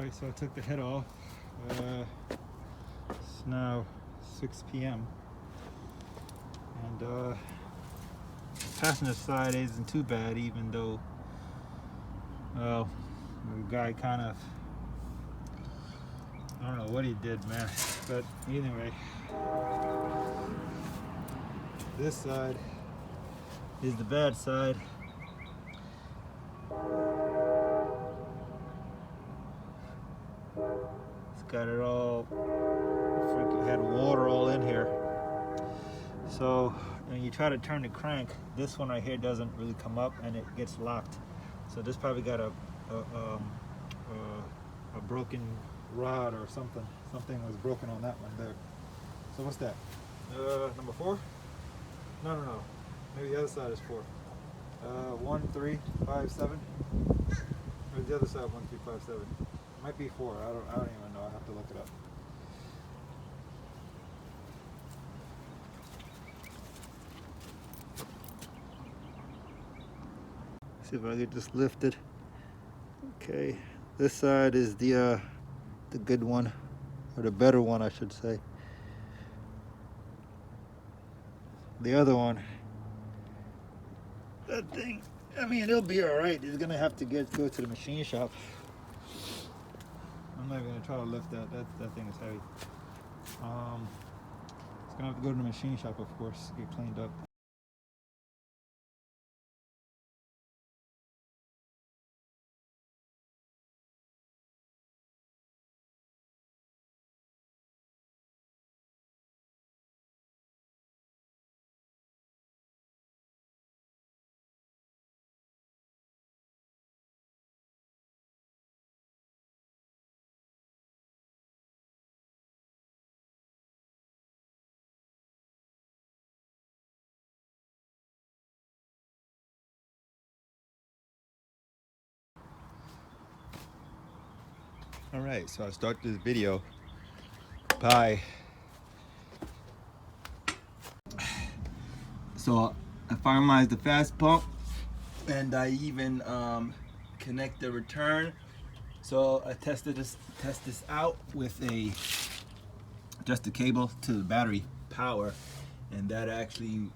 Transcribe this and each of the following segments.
Alright, so I took the head off. It's now 6 p.m. and passenger side isn't too bad, even though, well, the guy kind of, I don't know what he did, man. But anyway, this side is the bad side. It's got it all, freaking had water all in here. So when you try to turn the crank, this one right here doesn't really come up and it gets locked. So this probably got a broken rod or something. Something was broken on that one there. So what's that? Number 4? No. Maybe the other side is 4. 1, 3, 5, 7. Or the other side 1, 3, 5, 7. Might be 4. I don't even know. I have to look it up. See if I could just lift it. Okay, this side is the good one, or the better one, I should say. The other one, that thing, I mean, it'll be all right. It's gonna have to go to the machine shop. I'm not even gonna try to lift that. That thing is heavy. It's gonna have to go to the machine shop, of course, get cleaned up. All right, so I start this video by, so I finalized the fast pump and I even connect the return. So I test this out with just a cable to the battery power, and that actually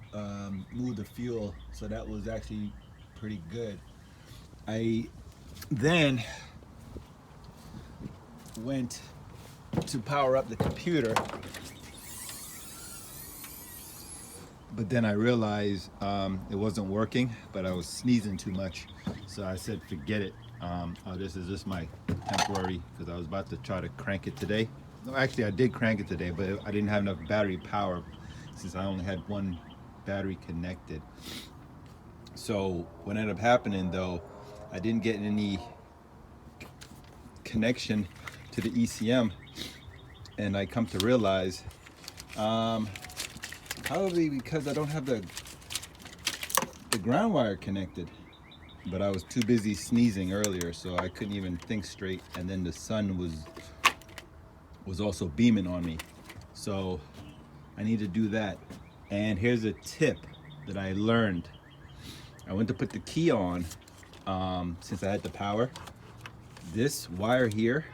moved the fuel, so that was actually pretty good. I then went to power up the computer, but then I realized it wasn't working, but I was sneezing too much, so I said forget it. This is just my temporary, because I was about to try to crank it today. No, actually I did crank it today, but I didn't have enough battery power since I only had one battery connected. So what ended up happening though, I didn't get any connection to the ECM, and I come to realize probably because I don't have the ground wire connected, but I was too busy sneezing earlier, so I couldn't even think straight, and then the sun was also beaming on me, so I need to do that. And here's a tip that I learned. I went to put the key on, since I had the power. This wire here,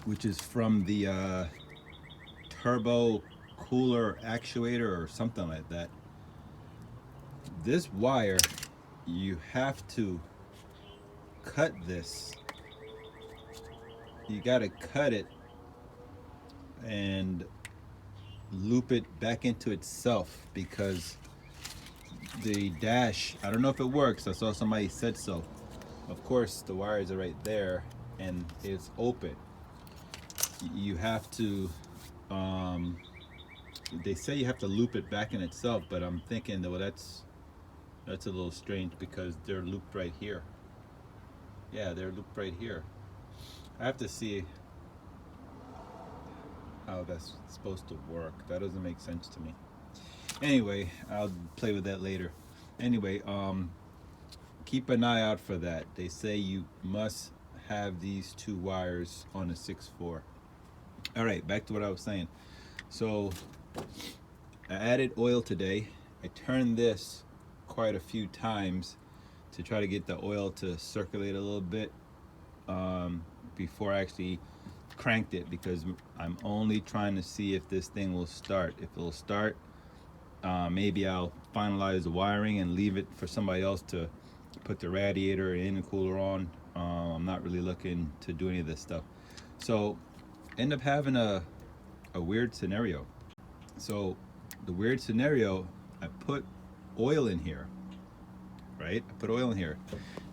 which is from the turbo cooler actuator or something like that, this wire, you have to cut this. You got to cut it and loop it back into itself, because the dash, I don't know if it works, I saw somebody said so. Of course the wires are right there and it's open. You have to they say you have to loop it back in itself, but I'm thinking that, well, that's a little strange because they're looped right here. Yeah, they're looped right here. I have to see how that's supposed to work. That doesn't make sense to me. Anyway, I'll play with that later. Anyway, keep an eye out for that. They say you must have these two wires on a 6.4. All right, back to what I was saying. So I added oil today. I turned this quite a few times to try to get the oil to circulate a little bit. before I actually cranked it, because I'm only trying to see if this thing will start. If it'll start, maybe I'll finalize the wiring and leave it for somebody else to put the radiator and intercooler on. I'm not really looking to do any of this stuff. So end up having a weird scenario. So the weird scenario, I put oil in here, right? I put oil in here.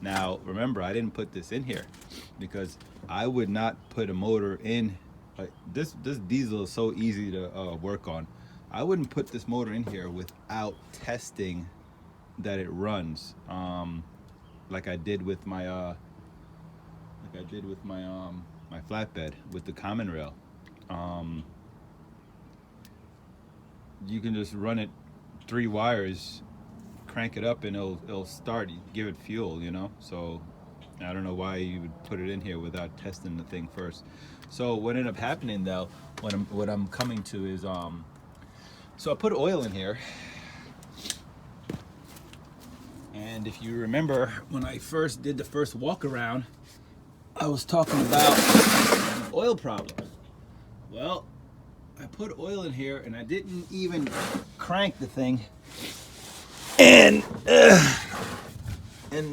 Now remember, I didn't put this in here because I would not put a motor in. This diesel is so easy to work on. I wouldn't put this motor in here without testing that it runs, like I did with my my flatbed with the common rail. You can just run it 3 wires, crank it up, and it'll start. You give it fuel, you know. So I don't know why you would put it in here without testing the thing first. So what ended up happening though, what I'm coming to is so I put oil in here, and if you remember when I first did the first walk around, I was talking about an oil problem. Well, I put oil in here and I didn't even crank the thing, and the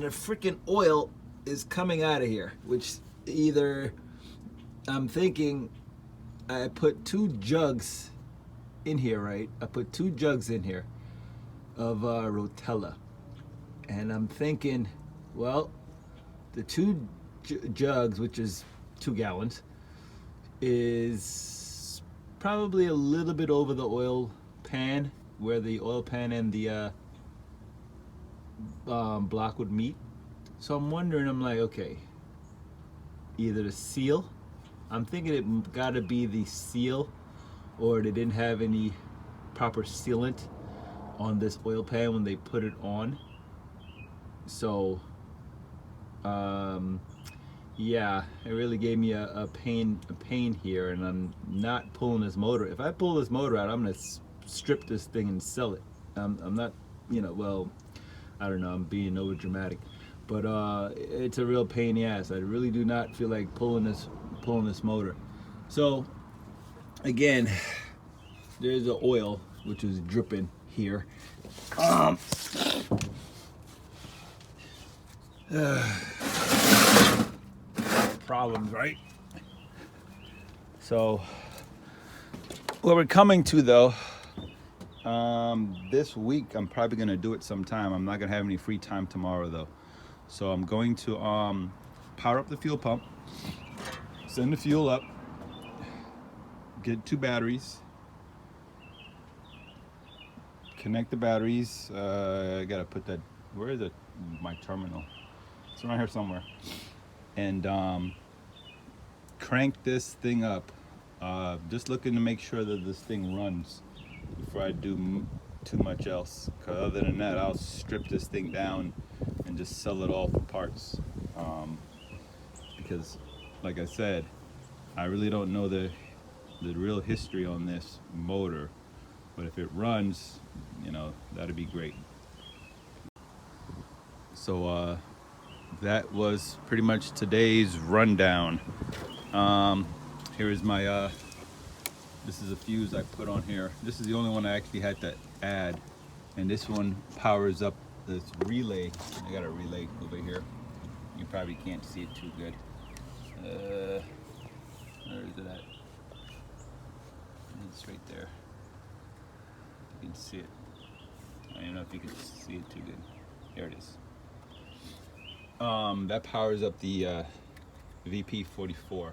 freaking oil is coming out of here, which either I'm thinking I put 2 jugs in here, right? I put 2 jugs in here of Rotella, and I'm thinking, well, the 2 jugs, which is 2 gallons, is probably a little bit over the oil pan, where the oil pan and the block would meet. So I'm wondering, I'm like, okay, either the seal, I'm thinking it gotta be the seal, or they didn't have any proper sealant on this oil pan when they put it on. So yeah, it really gave me a pain here, and I'm not pulling this motor. If I pull this motor out, I'm gonna strip this thing and sell it. I'm not, you know, well, I don't know, I'm being over dramatic, but it's a real pain in the ass. I really do not feel like pulling this motor. So again, there's the oil which is dripping here. Problems, right? So what we're coming to though, this week I'm probably gonna do it sometime. I'm not gonna have any free time tomorrow though, so I'm going to power up the fuel pump, send the fuel up, get 2 batteries, connect the batteries. I gotta put that, where is it, my terminal? It's around here somewhere. And crank this thing up. Just looking to make sure that this thing runs before I do too much else, because other than that, I'll strip this thing down and just sell it all for parts, because like I said, I really don't know the real history on this motor, but if it runs, you know, that'd be great. So that was pretty much today's rundown. Here is my this is a fuse I put on here. This is the only one I actually had to add, and this one powers up this relay. I got a relay over here. You probably can't see it too good. Where is it at? It's right there. You can see it. I don't know if you can see it too good. There it is. That powers up the EP4.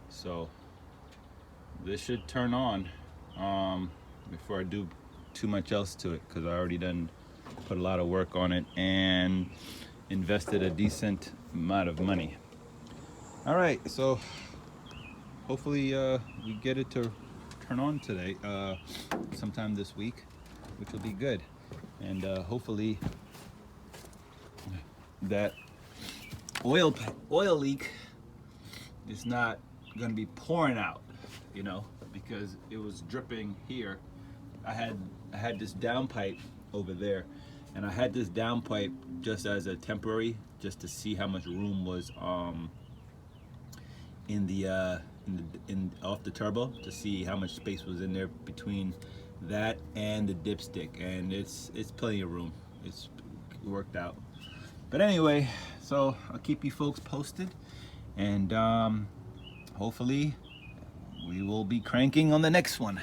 So this should turn on before I do too much else to it, because I already done put a lot of work on it and invested a decent amount of money. All right, so hopefully we get it to turn on today, sometime this week, which will be good, and hopefully that oil leak is not going to be pouring out, you know, because it was dripping here. I had this down pipe over there, and I had this downpipe just as a temporary, just to see how much room was in off the turbo, to see how much space was in there between that and the dipstick, and it's plenty of room. It's worked out. But anyway, so I'll keep you folks posted, and hopefully we will be cranking on the next one.